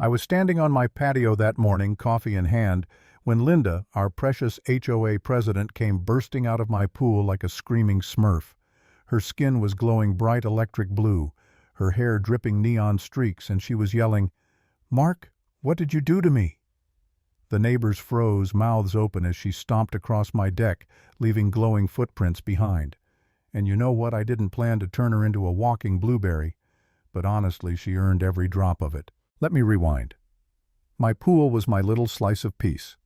I was standing on my patio that morning, coffee in hand, when Linda, our precious HOA president, came bursting out of my pool like a screaming Smurf. Her skin was glowing bright electric blue, her hair dripping neon streaks, and she was yelling, "Mark, what did you do to me?" The neighbors froze, mouths open, as she stomped across my deck, leaving glowing footprints behind. And you know what? I didn't plan to turn her into a walking blueberry, but honestly, she earned every drop of it. Let me rewind. My pool was my little slice of peace.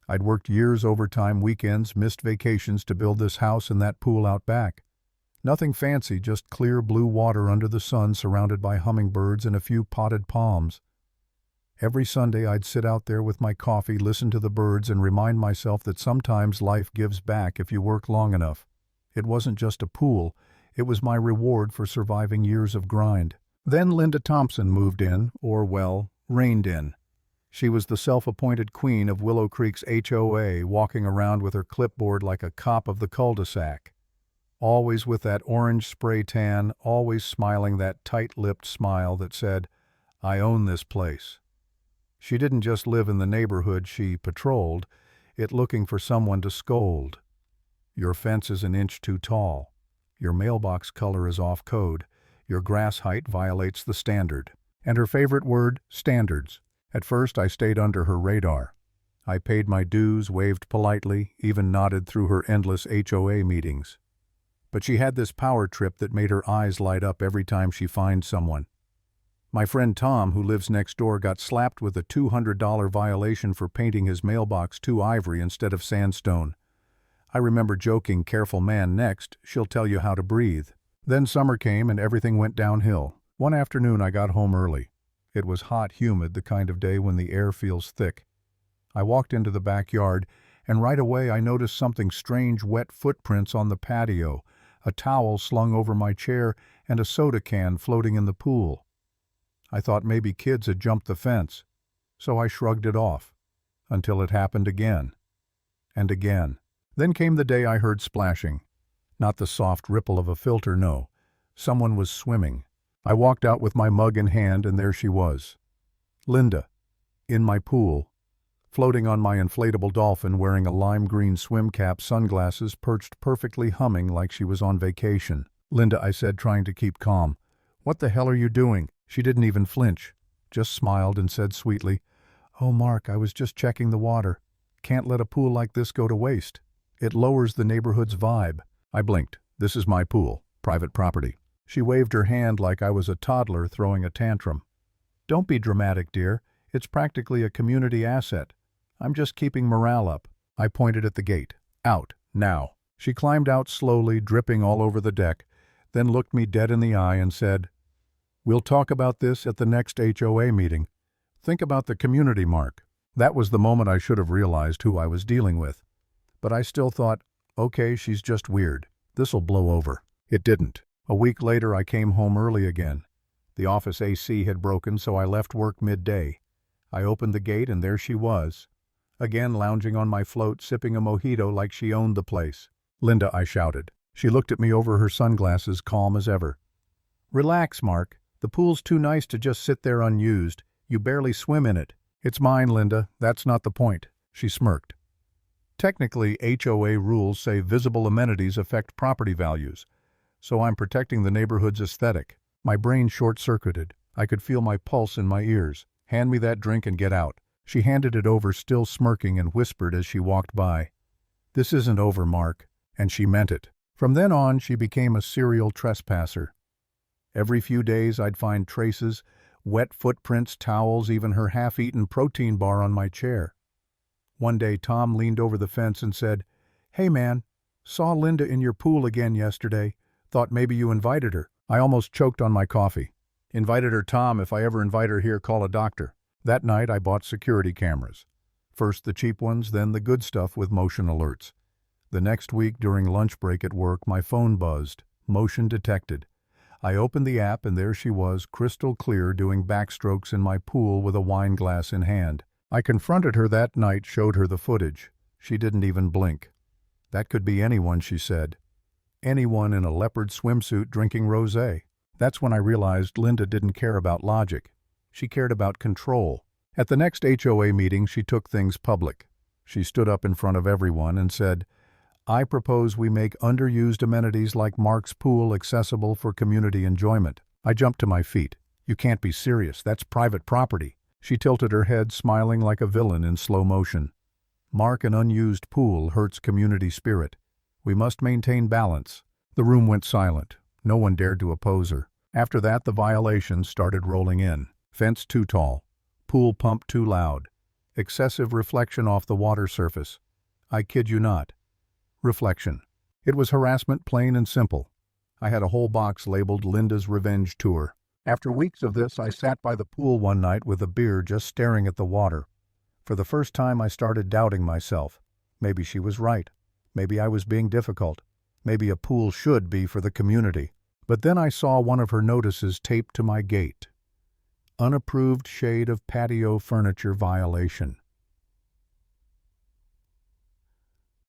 I'd worked years overtime, weekends, missed vacations to build this house and that pool out back. Nothing fancy, just clear blue water under the sun, surrounded by hummingbirds and a few potted palms. Every Sunday I'd sit out there with my coffee, listen to the birds, and remind myself that sometimes life gives back if you work long enough. It wasn't just a pool, it was my reward for surviving years of grind. Then Linda Thompson moved in, or, well, reigned in. She was the self-appointed queen of Willow Creek's HOA, walking around with her clipboard like a cop of the cul-de-sac. Always with that orange spray tan, always smiling that tight-lipped smile that said, "I own this place." She didn't just live in the neighborhood she patrolled, it looking for someone to scold. Your fence is an inch too tall. Your mailbox color is off code. Your grass height violates the standard. And her favorite word, standards. At first I stayed under her radar. I paid my dues, waved politely, even nodded through her endless HOA meetings. But she had this power trip that made her eyes light up every time she fined someone. My friend Tom, who lives next door, got slapped with a $200 violation for painting his mailbox too ivory instead of sandstone. I remember joking, "Careful man, next, she'll tell you how to breathe." Then summer came and everything went downhill. One afternoon I got home early. It was hot, humid, the kind of day when the air feels thick. I walked into the backyard, and right away I noticed something strange, wet footprints on the patio, a towel slung over my chair, and a soda can floating in the pool. I thought maybe kids had jumped the fence, so I shrugged it off, until it happened again, and again. Then came the day I heard splashing. Not the soft ripple of a filter, no. Someone was swimming. I walked out with my mug in hand, and there she was. Linda, in my pool, floating on my inflatable dolphin, wearing a lime green swim cap, sunglasses, perched perfectly, humming like she was on vacation. "Linda," I said, trying to keep calm. "What the hell are you doing?" She didn't even flinch, just smiled and said sweetly, "Oh, Mark, I was just checking the water. Can't let a pool like this go to waste. It lowers the neighborhood's vibe." I blinked. "This is my pool, private property." She waved her hand like I was a toddler throwing a tantrum. "Don't be dramatic, dear. It's practically a community asset. I'm just keeping morale up." I pointed at the gate. "Out, now." She climbed out slowly, dripping all over the deck, then looked me dead in the eye and said, "We'll talk about this at the next HOA meeting. Think about the community, Mark." That was the moment I should have realized who I was dealing with. But I still thought, okay, she's just weird. This'll blow over. It didn't. A week later I came home early again. The office AC had broken, so I left work midday. I opened the gate and there she was. Again lounging on my float, sipping a mojito like she owned the place. "Linda," I shouted. She looked at me over her sunglasses, calm as ever. "Relax, Mark. The pool's too nice to just sit there unused. You barely swim in it." "It's mine, Linda. That's not the point." She smirked. "Technically, HOA rules say visible amenities affect property values, so I'm protecting the neighborhood's aesthetic." My brain short-circuited. I could feel my pulse in my ears. "Hand me that drink and get out." She handed it over, still smirking, and whispered as she walked by, "This isn't over, Mark." And she meant it. From then on, she became a serial trespasser. Every few days I'd find traces, wet footprints, towels, even her half-eaten protein bar on my chair. One day Tom leaned over the fence and said, "Hey man, saw Linda in your pool again yesterday. Thought maybe you invited her." I almost choked on my coffee. "Invited her, Tom. If I ever invite her here, call a doctor." That night I bought security cameras. First the cheap ones, then the good stuff with motion alerts. The next week during lunch break at work, my phone buzzed. Motion detected. I opened the app and there she was, crystal clear, doing backstrokes in my pool with a wine glass in hand. I confronted her that night, showed her the footage. She didn't even blink. "That could be anyone," she said. "Anyone in a leopard swimsuit drinking rosé." That's when I realized Linda didn't care about logic. She cared about control. At the next HOA meeting, she took things public. She stood up in front of everyone and said, "I propose we make underused amenities like Mark's pool accessible for community enjoyment." I jumped to my feet. "You can't be serious. That's private property." She tilted her head, smiling like a villain in slow motion. "Mark, an unused pool hurts community spirit. We must maintain balance." The room went silent. No one dared to oppose her. After that, the violations started rolling in. Fence too tall. Pool pump too loud. Excessive reflection off the water surface. I kid you not. Reflection. It was harassment, plain and simple. I had a whole box labeled Linda's Revenge Tour. After weeks of this, I sat by the pool one night with a beer just staring at the water. For the first time, I started doubting myself. Maybe she was right. Maybe I was being difficult. Maybe a pool should be for the community. But then I saw one of her notices taped to my gate. Unapproved shade of patio furniture violation.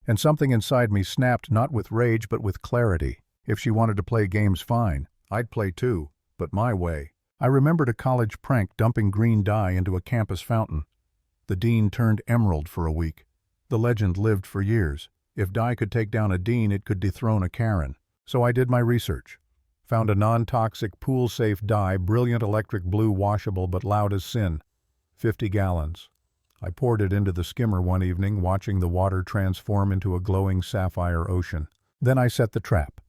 And something inside me snapped, not with rage but with clarity. If she wanted to play games, fine. I'd play too, but my way. I remembered a college prank dumping green dye into a campus fountain. The dean turned emerald for a week. The legend lived for years. If dye could take down a dean, it could dethrone a Karen. So I did my research. Found a non-toxic, pool-safe dye, brilliant electric blue, washable but loud as sin. 50 gallons. I poured it into the skimmer one evening, watching the water transform into a glowing sapphire ocean. Then I set the trap.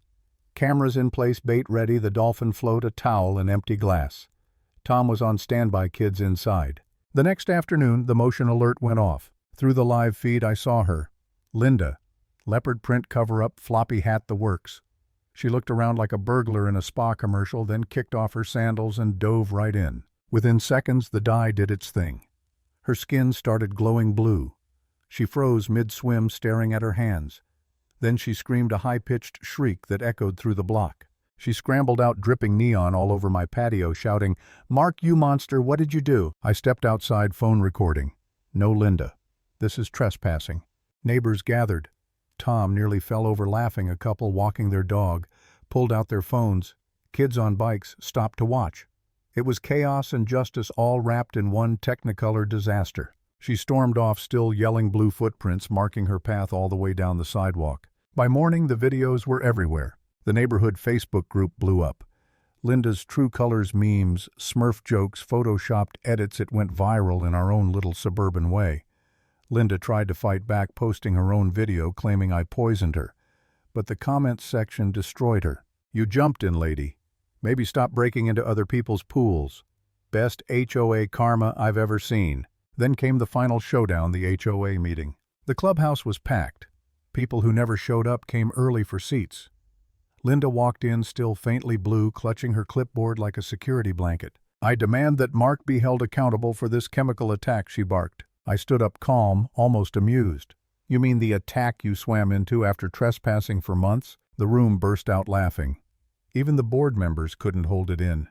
Cameras in place, bait ready, the dolphin float, a towel, an empty glass. Tom was on standby, kids inside. The next afternoon, the motion alert went off. Through the live feed, I saw her. Linda. Leopard print cover-up, floppy hat, the works. She looked around like a burglar in a spa commercial, then kicked off her sandals and dove right in. Within seconds, the dye did its thing. Her skin started glowing blue. She froze mid-swim, staring at her hands. Then she screamed a high-pitched shriek that echoed through the block. She scrambled out, dripping neon all over my patio, shouting, "Mark, you monster, what did you do?" I stepped outside, phone recording. No Linda. This is trespassing. Neighbors gathered. Tom nearly fell over laughing. A couple walking their dog pulled out their phones. Kids on bikes stopped to watch. It was chaos and justice all wrapped in one technicolor disaster. She stormed off, still yelling, blue footprints marking her path all the way down the sidewalk. By morning, the videos were everywhere. The neighborhood Facebook group blew up. Linda's true colors memes, Smurf jokes, photoshopped edits. It went viral in our own little suburban way. Linda tried to fight back, posting her own video claiming I poisoned her. But the comments section destroyed her. "You jumped in, lady. Maybe stop breaking into other people's pools. Best HOA karma I've ever seen." Then came the final showdown, the HOA meeting. The clubhouse was packed. People who never showed up came early for seats. Linda walked in, still faintly blue, clutching her clipboard like a security blanket. "I demand that Mark be held accountable for this chemical attack," she barked. I stood up, calm, almost amused. "You mean the attack you swam into after trespassing for months?" The room burst out laughing. Even the board members couldn't hold it in.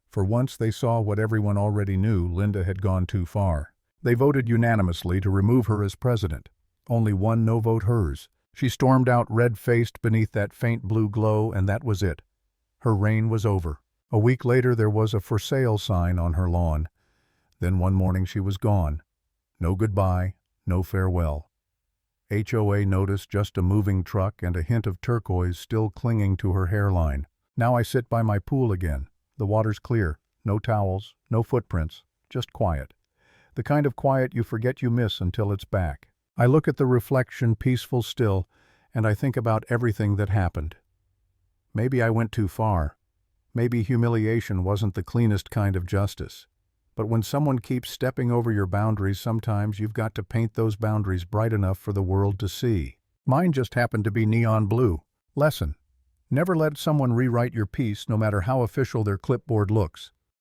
For once they saw what everyone already knew: Linda had gone too far. They voted unanimously to remove her as president. Only one no vote, hers. She stormed out, red-faced beneath that faint blue glow, and that was it. Her reign was over. A week later, there was a for sale sign on her lawn. Then one morning she was gone. No goodbye, no farewell. HOA notice, just a moving truck and a hint of turquoise still clinging to her hairline. Now I sit by my pool again. The water's clear. No towels, no footprints, just quiet. The kind of quiet you forget you miss until it's back. I look at the reflection, peaceful still, and I think about everything that happened. Maybe I went too far. Maybe humiliation wasn't the cleanest kind of justice. But when someone keeps stepping over your boundaries, sometimes you've got to paint those boundaries bright enough for the world to see. Mine just happened to be neon blue. Lesson: never let someone rewrite your piece, no matter how official their clipboard looks.